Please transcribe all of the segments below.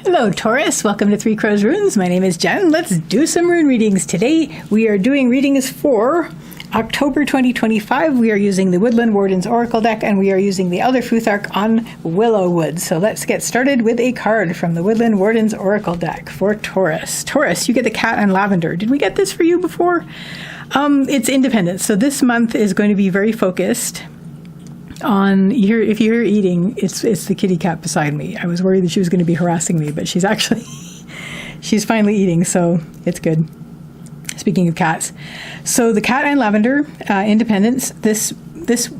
Hello Taurus, welcome to Three Crows Runes. My name is Jen. Let's do some rune readings. Today we are doing readings for October 2025. We are using the Woodland Wardens Oracle deck and we are using the Elder Futhark on Willow wood. So let's get started with a card from the Woodland Wardens Oracle deck for Taurus. Taurus, you get the cat and lavender. Did we get this for you before? It's independence. So this month is going to be very focused on if you're eating, it's the kitty cat beside me. I was worried that she was going to be harassing me, but she's finally eating, so it's good. Speaking of cats, so the cat and lavender, independence. This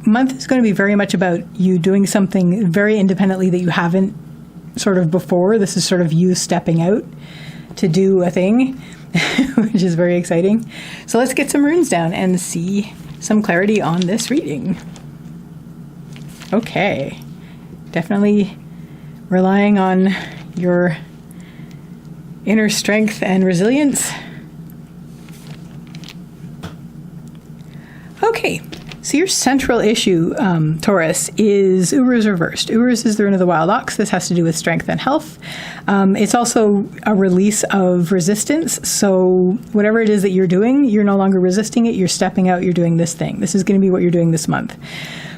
month is going to be very much about you doing something very independently that you haven't sort of before. This is sort of you stepping out to do a thing, which is very exciting. So let's get some runes down and see some clarity on this reading. Okay, definitely relying on your inner strength and resilience. Okay, so your central issue, Taurus, is Uruz reversed. Uruz is the rune of the wild ox. This has to do with strength and health. It's also a release of resistance. So whatever it is that you're doing, you're no longer resisting it. You're stepping out. You're doing this thing. This is going to be what you're doing this month.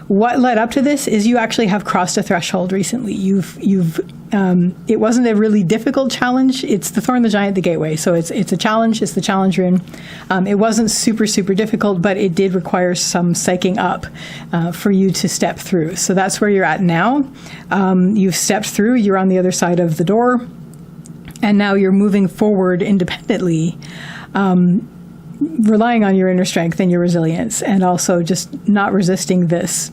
What led up to this is you actually have crossed a threshold recently. It wasn't a really difficult challenge. It's the Thorn the Giant, the Gateway. So it's a challenge. It's the challenge rune. It wasn't super difficult, but it did require some psyching up for you to step through. So that's where you're at now. You've stepped through. You're on the other side of the door, and now you're moving forward independently. Relying on your inner strength and your resilience, and also just not resisting this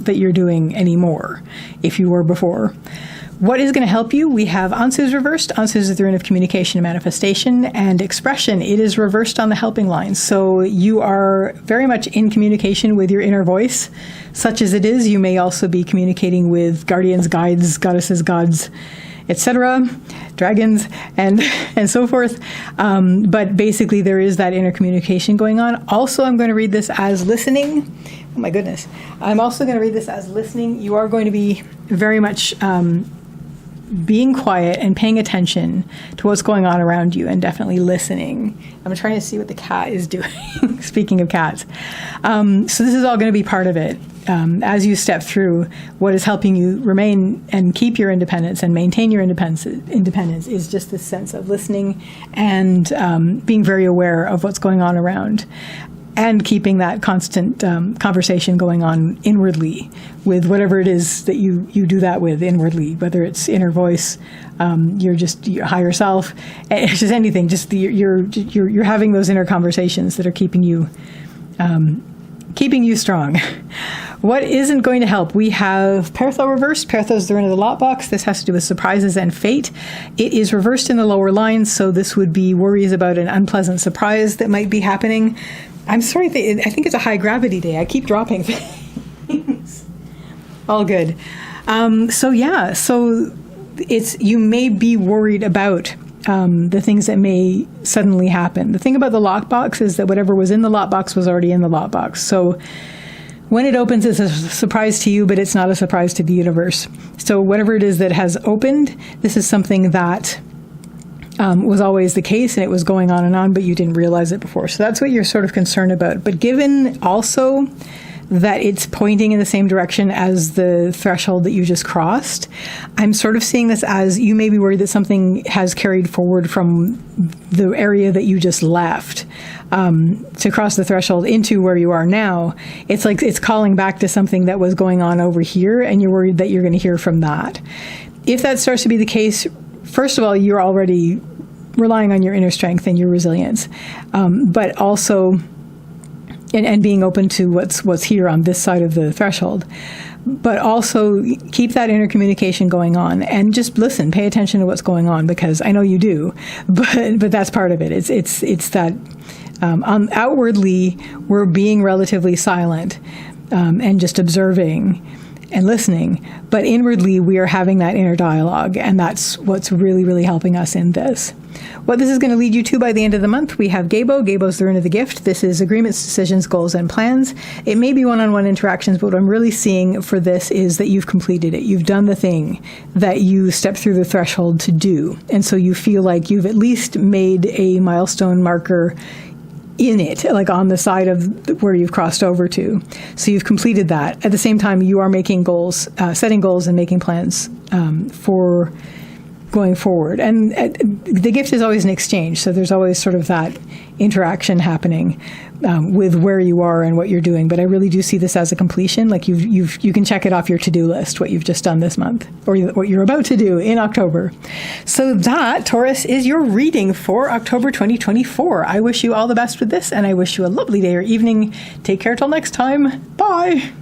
that you're doing anymore if you were before. What is going to help you? We have Ansu's reversed. Ansu is the rune of communication and manifestation and expression. It is reversed on the helping line. So you are very much in communication with your inner voice. Such as it is, you may also be communicating with guardians, guides, goddesses, gods, etc., dragons, and so forth. But basically there is that inner communication going on. Also, I'm going to read this as listening. Oh my goodness. I'm also going to read this as listening. You are going to be very much being quiet and paying attention to what's going on around you and definitely listening. I'm trying to see what the cat is doing. Speaking of cats. So this is all going to be part of it. As you step through, what is helping you remain and keep your independence and maintain your independence is just this sense of listening and being very aware of what's going on around, and keeping that constant conversation going on inwardly with whatever it is that you do that with inwardly, whether it's inner voice, your higher self, it's just anything. Just you're having those inner conversations that are keeping you strong. What isn't going to help? We have Pertho reversed. Pertho is the rune of the lot box. This has to do with surprises and fate. It is reversed in the lower line, so this would be worries about an unpleasant surprise that might be happening. I'm sorry, I think it's a high gravity day. I keep dropping things. All good. So you may be worried about the things that may suddenly happen. The thing about the lockbox is that whatever was in the lockbox was already in the lockbox. So when it opens, it's a surprise to you, but it's not a surprise to the universe. So whatever it is that has opened, this is something that was always the case, and it was going on, but you didn't realize it before. So that's what you're sort of concerned about. But given also that it's pointing in the same direction as the threshold that you just crossed, I'm sort of seeing this as you may be worried that something has carried forward from the area that you just left to cross the threshold into where you are now. It's like it's calling back to something that was going on over here, and you're worried that you're going to hear from that. If that starts to be the case, first of all, you're already relying on your inner strength and your resilience, but also and being open to what's here on this side of the threshold. But also keep that inner communication going on and just listen, pay attention to what's going on, because I know you do, but that's part of it. It's that outwardly we're being relatively silent and just observing. and listening, but inwardly we are having that inner dialogue, and that's what's really, really helping us in this. What this is going to lead you to by the end of the month, we have Gabo. Gabo's the rune of the gift. This is agreements, decisions, goals, and plans. It may be one-on-one interactions, but what I'm really seeing for this is that you've completed it. You've done the thing that you stepped through the threshold to do. And so you feel like you've at least made a milestone marker in it, like on the side of where you've crossed over to. So you've completed that. At the same time, you are making goals, setting goals and making plans for going forward. And the gift is always an exchange, so there's always sort of that interaction happening with where you are and what you're doing. But I really do see this as a completion. Like you can check it off your to-do list, what you've just done this month, or what you're about to do in October. So that, Taurus, is your reading for October 2024. I wish you all the best with this, and I wish you a lovely day or evening. Take care till next time. Bye.